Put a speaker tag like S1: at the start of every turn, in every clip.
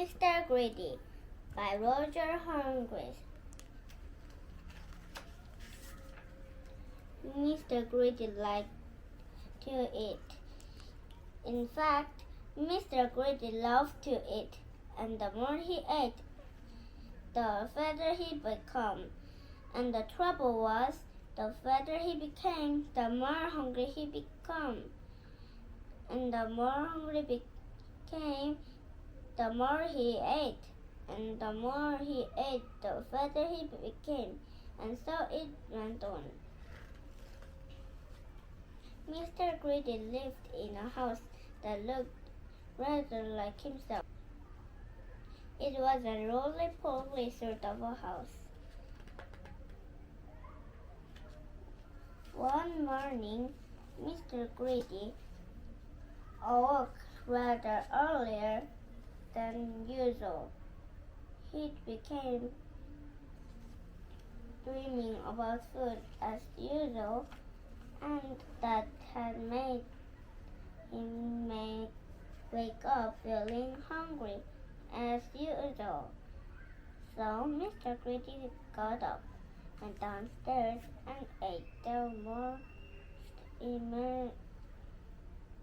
S1: Mr. Greedy by Roger Hargreaves. Mr. Greedy liked to eat. In fact, Mr. Greedy loved to eat, and the more he ate, the fatter he became. And the trouble was, the fatter he became, the more hungry he became. And the more hungry became, the more he ate. And the more he ate, the fatter he became. And so it went on. Mr. Greedy lived in a house that looked rather like himself. It was a roly-poly sort of a house. One morning, Mr. Greedy awoke rather earlier than usual. He became dreaming about food as usual, and that had made him wake up feeling hungry as usual. So Mr. Greedy got up, went downstairs, and ate the most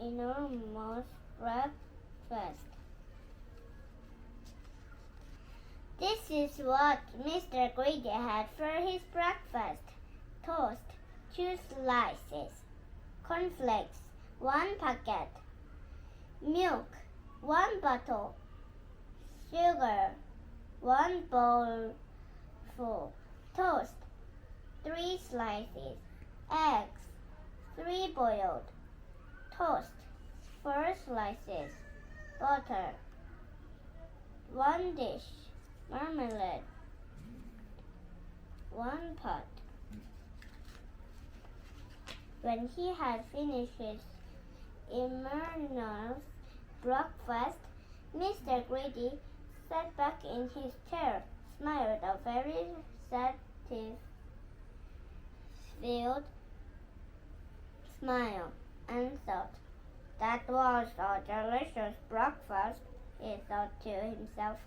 S1: enormous breakfast. This is what Mr. Greedy had for his breakfast: toast, 2 slices, cornflakes, 1 packet, milk, 1 bottle, sugar, 1 bowlful, toast, 3 slices, eggs, 3 boiled, toast, 4 slices, butter, 1 dish, marmalade, 1 pot. When he had finished his enormous breakfast, Mr. Greedy sat back in his chair, smiled a very satisfied smile, and thought, "That was a delicious breakfast," he thought to himself.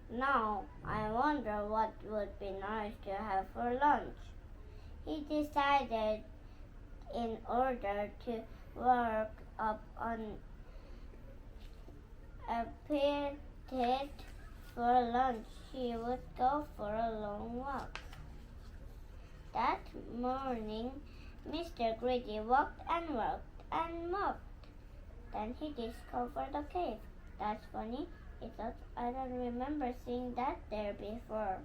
S1: "Now I wonder what would be nice to have for lunch." He decided in order to work up an appetite for lunch, he would go for a long walk. That morning, Mr. Greedy walked and walked and walked. Then he discovered a cave. "That's funny," he thought. "I don't remember seeing that there before."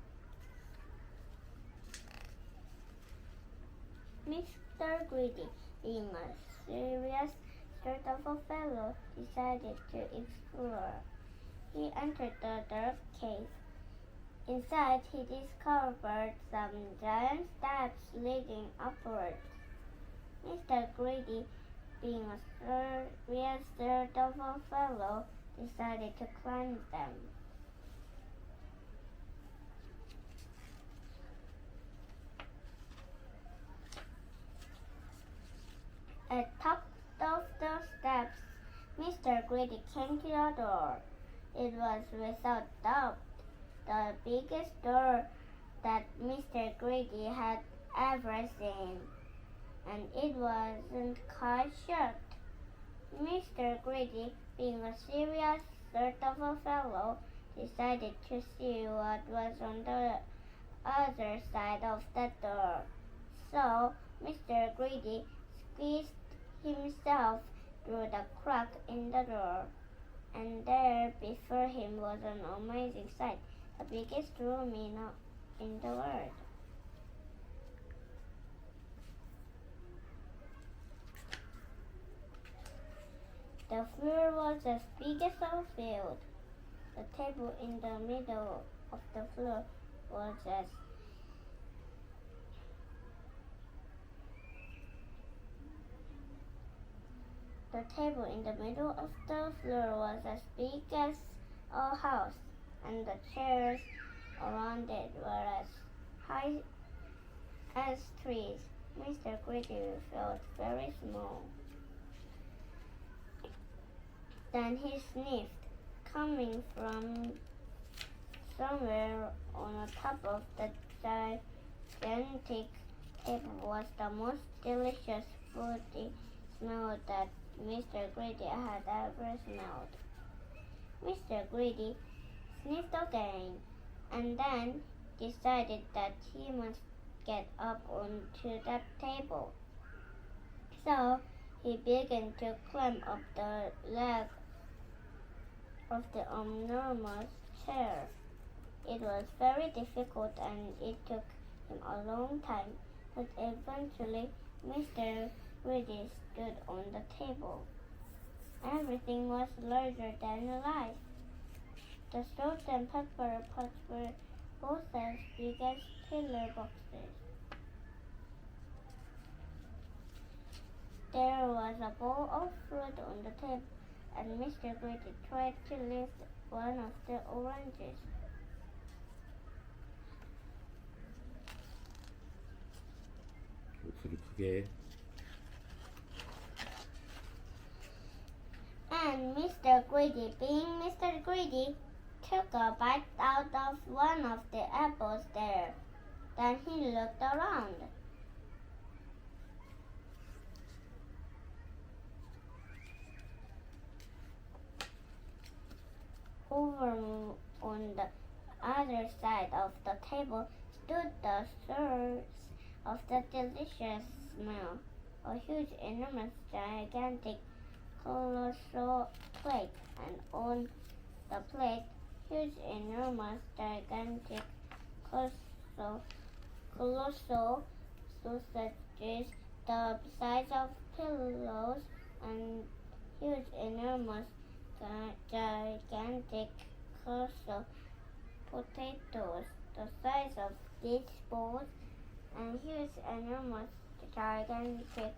S1: Mr. Greedy, being a serious sort of a fellow, decided to explore. He entered the dark cave. Inside, he discovered some giant steps leading upwards. Mr. Greedy, being a serious sort of a fellow, decided to climb them. At top of the steps, Mr. Greedy came to the door. It was without doubt the biggest door that Mr. Greedy had ever seen, and it wasn't quite shut. Mr. Greedy, being a serious sort of a fellow, decided to see what was on the other side of the door. So Mr. Greedy squeezed himself through the crack in the door, and there before him was an amazing sight, the biggest room in the world. The floor was as big as a field. The table in the middle of the floor was as big as a house, and the chairs around it were as high as trees. Mr. Greedy felt very small. Then he sniffed. coming from somewhere on the top of the gigantic table was the most delicious fruity smell that Mr. Greedy had ever smelled. Mr. Greedy sniffed again, and then decided that he must get up onto that table. So he began to climb up the leg of the enormous chair. It was very difficult and it took him a long time, but eventually Mr. Greedy stood on the table. Everything was larger than life. The salt and pepper pots were both as big as pillar boxes. There was a bowl of fruit on the table, and Mr. Greedy tried to lift one of the oranges.
S2: 목소리 크게.
S1: And Mr. Greedy, being Mr. Greedy, took a bite out of one of the apples there. Then he looked around. Over on the other side of the table stood the source of the delicious smell, a huge, enormous, gigantic, colossal plate, and on the plate, huge, enormous, gigantic, colossal sausages the size of pillows, and huge, enormous, gigantic, colossal potatoes the size of these balls, and huge, enormous, gigantic,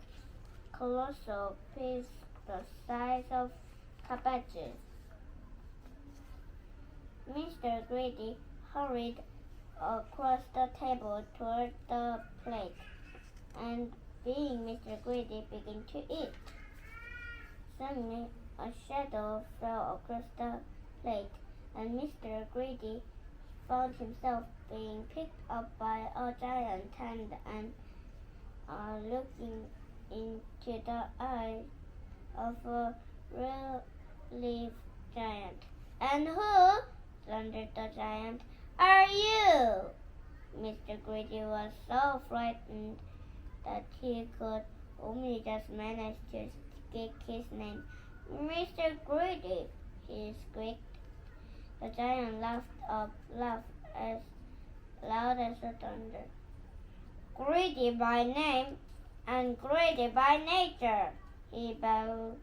S1: colossal peas the size of cabbages. Mr. Greedy hurried across the table toward the plate, and being Mr. Greedy began to eat. Suddenly, a shadow fell across the plate, and Mr. Greedy found himself being picked up by a giant hand and looking into the eyes of a real-life giant. "And who," thundered the giant, "are you?" Mr. Greedy was so frightened that he could only just manage to squeak his name. "Mr. Greedy," he squeaked. The giant laughed a laugh as loud as the thunder. "Greedy by name and greedy by nature," he bellowed.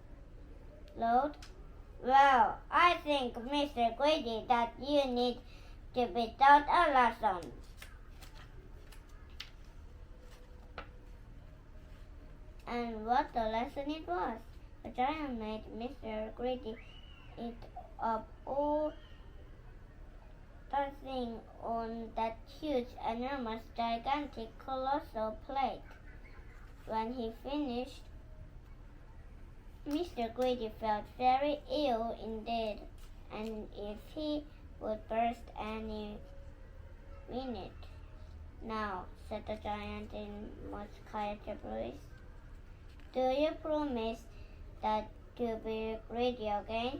S1: "Well, I think, Mr. Greedy, that you need to be taught a lesson." And what a lesson it was! The giant made Mr. Greedy eat up all the thing on that huge, enormous, gigantic, colossal plate. When he finished, Mr. Greedy felt very ill indeed, and if he would burst any minute. "Now," said the giant in much quieter voice, "do you promise that to be greedy again?"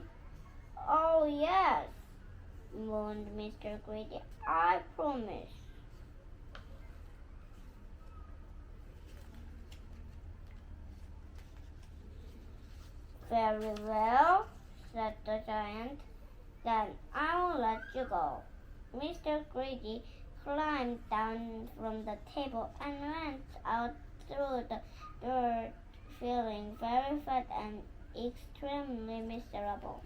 S1: "Oh, yes," moaned Mr. Greedy, "I promise." "Very well," said the giant, "then I will let you go." Mr. Greedy climbed down from the table and went out through the door, feeling very fat and extremely miserable.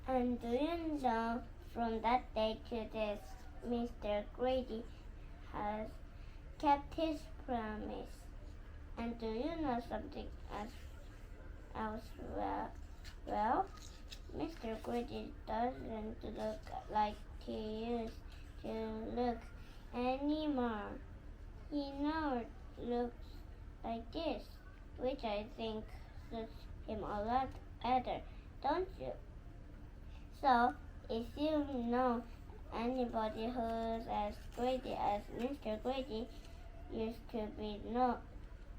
S1: And do you know, from that day to this, Mr. Greedy has kept his promise. And do you know something else? Well, Mr. Greedy doesn't look like he used to look anymore. He now looks like this, which I think suits him a lot better, don't you? So, if you know anybody who's as greedy as Mr. Greedy used to be,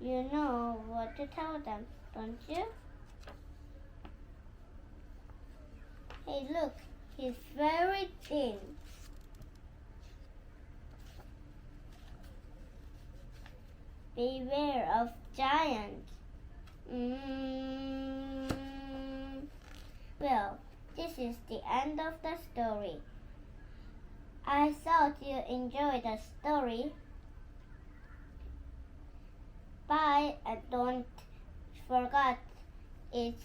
S1: you know what to tell them, don't you? Hey, look, he's very thin. Beware of giants. Well, this is the end of the story. I thought you enjoyed the story. Bye, and don't forget it's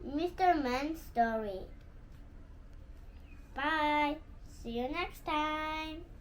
S1: Mr. Man's story. Bye. See you next time.